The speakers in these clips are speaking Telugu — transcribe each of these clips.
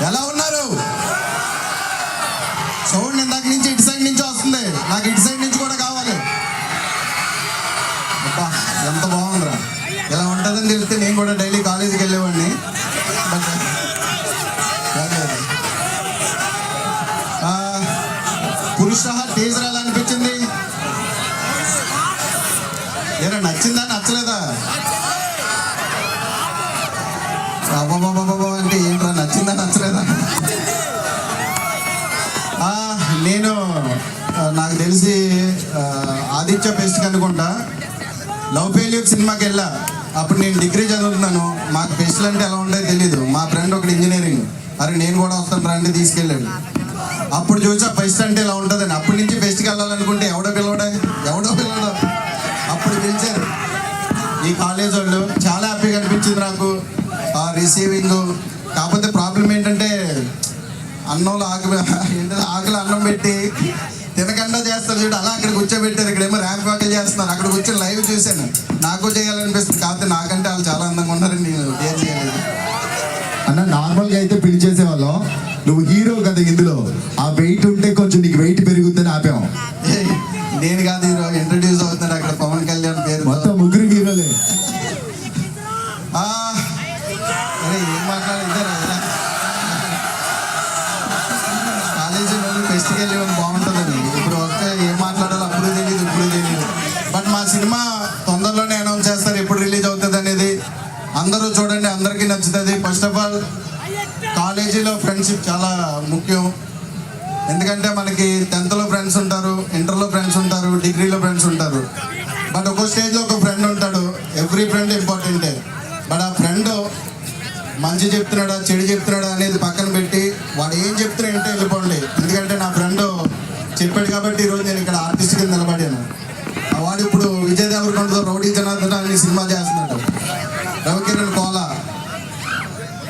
ఎలా ఉన్నారు? సౌండ్ ఇందాక నుంచి ఇటు సైడ్ నుంచి వస్తుంది, నాకు ఇటు సైడ్ నుంచి కూడా కావాలి. అబ్బా ఎంత బాగుందిరా. ఇలా ఉంటుందని తెలిస్తే నేను కూడా డైలీ కాలేజీకి వెళ్ళేవాడిని. బట్ పురుష టీజర్ ఎలా అనిపించింది? ఏరా నచ్చిందా నచ్చలేదా? అబ్బాబాబాబా అంటే ఏంట్రా నచ్చిందా నచ్చలేదా? నేను నాకు తెలిసి ఆదిత్య ఫెస్ట్కి అనుకుంటా లవ్ ఫెయిల్యూర్ సినిమాకి వెళ్ళా. అప్పుడు నేను డిగ్రీ చదువుతున్నాను. మాకు ఫెస్ట్లు అంటే ఎలా ఉండేది తెలీదు. మా ఫ్రెండ్ ఒకటి ఇంజనీరింగ్, అరే నేను కూడా వస్తాను రండి తీసుకెళ్ళాడు. అప్పుడు చూసా ఫెస్ట్ అంటే ఇలా ఉంటుందని. అప్పటి నుంచి ఫెస్ట్కి వెళ్ళాలనుకుంటే ఎవడో పిల్లవడా అప్పుడు పిలిచారు ఈ కాలేజ్ వాళ్ళు. చాలా హ్యాపీగా అనిపించింది నాకు ఆ రిసీవింగ్. కాకపోతే ప్రాబ్లం ఏంటంటే అన్నంలో ఆకలి అన్నం పెట్టి తినకుండా చేస్తారు చూడు, అలా అక్కడ కూర్చోబెట్టారు. ఇక్కడేమో ర్యాంప్ వాకిల్ చేస్తున్నారు. అక్కడ కూర్చొని లైవ్ చూశాను, నాకు చేయాలనిపిస్తుంది. కాకపోతే నాకంటే వాళ్ళు చాలా అందంగా ఉన్నారని నేను ఏం చేయలేదు. అన్న నార్మల్గా అయితే పిలిచేసేవాళ్ళం, నువ్వు హీరో కదా ఇందులో, ఆ వెయిట్ ఉంటే కొంచెం నీకు వెయిట్ పెరుగుతుందని ఆపాము. నేను కాదు హీరో, ఇంట్రడ్యూస్ అవుతున్నాడు అక్కడ పవన్ కళ్యాణ్ పేరు. మొత్తం ముగ్గురు హీరోలే. అరే ఏం మాట్లాడారు? కాలేజీలో ఫెస్ట్కి వెళ్ళి బాగుంటుందని. ఇప్పుడు వస్తే ఏం మాట్లాడాలో అప్పుడు తెలియదు, ఇప్పుడు తెలియదు. బట్ మా సినిమా తొందరలోనే అనౌన్స్ చేస్తారు ఎప్పుడు రిలీజ్ అవుతుంది అనేది. అందరూ చూడండి, అందరికీ నచ్చుతుంది. ఫస్ట్ ఆఫ్ ఆల్ కాలేజీలో ఫ్రెండ్షిప్ చాలా ముఖ్యం. ఎందుకంటే మనకి 10th ఫ్రెండ్స్ ఉంటారు, ఇంటర్లో ఫ్రెండ్స్ ఉంటారు, డిగ్రీలో ఫ్రెండ్స్ ఉంటారు. బట్ ఒక్కో స్టేజ్లో ఒక ఫ్రెండ్ ఉంటాడు. ఎవ్రీ ఫ్రెండ్ ఇంపార్టెంటే. బట్ ఆ ఫ్రెండ్ మంచి చెప్తున్నాడా చెడు చెప్తున్నాడా అనేది పక్కన పెట్టి వాడు ఏం చెప్తున్నా అంటే వెళ్ళిపోండి. ఎందుకంటే నా ఫ్రెండ్ చెప్పాడు కాబట్టి ఈరోజు నేను ఇక్కడ ఆర్టిస్ట్ కింద నిలబడాను. వాడు ఇప్పుడు విజయ్ దేవరకొండతో రౌడీ జనార్దన్ అనే సినిమా చేస్తున్నాడు, రవికిరణ్ కోలా.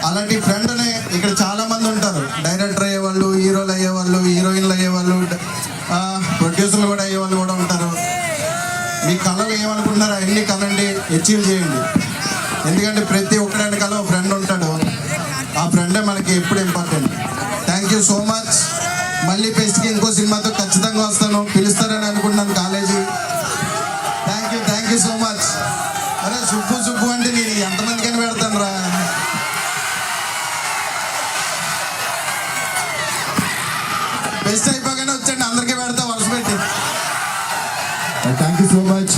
అలాంటి ఫ్రెండ్ అనే ఇక్కడ చాలా మంది ఉంటారు. డైరెక్టర్ అయ్యేవాళ్ళు, హీరోలు అయ్యేవాళ్ళు, హీరోయిన్లు అయ్యేవాళ్ళు, ప్రొడ్యూసర్లు కూడా అయ్యేవాళ్ళు కూడా ఉంటారు. మీ కళలు ఏమనుకుంటున్నారో అన్ని కలండి, అచీవ్ చేయండి. ఎందుకంటే ప్రతి ఒక్కరి వెనకాల ఒక ఫ్రెండ్ ఉంటాడు. ఆ ఫ్రెండే మనకి ఎప్పుడు important. Thank you so much. మళ్ళీ ఫెస్ట్కి ఇంకో సినిమాతో ఖచ్చితంగా వస్తాను, పిలుస్తారని అనుకుంటున్నాను college. Thank you so much. అరే సుబ్బు అంటే నేను ఎంతమందికైనా పెడతాను రా. ఫెస్ట్ అయిపోగానే వచ్చండి, అందరికీ పెడతా వరుస పెట్టి. Thank you so much.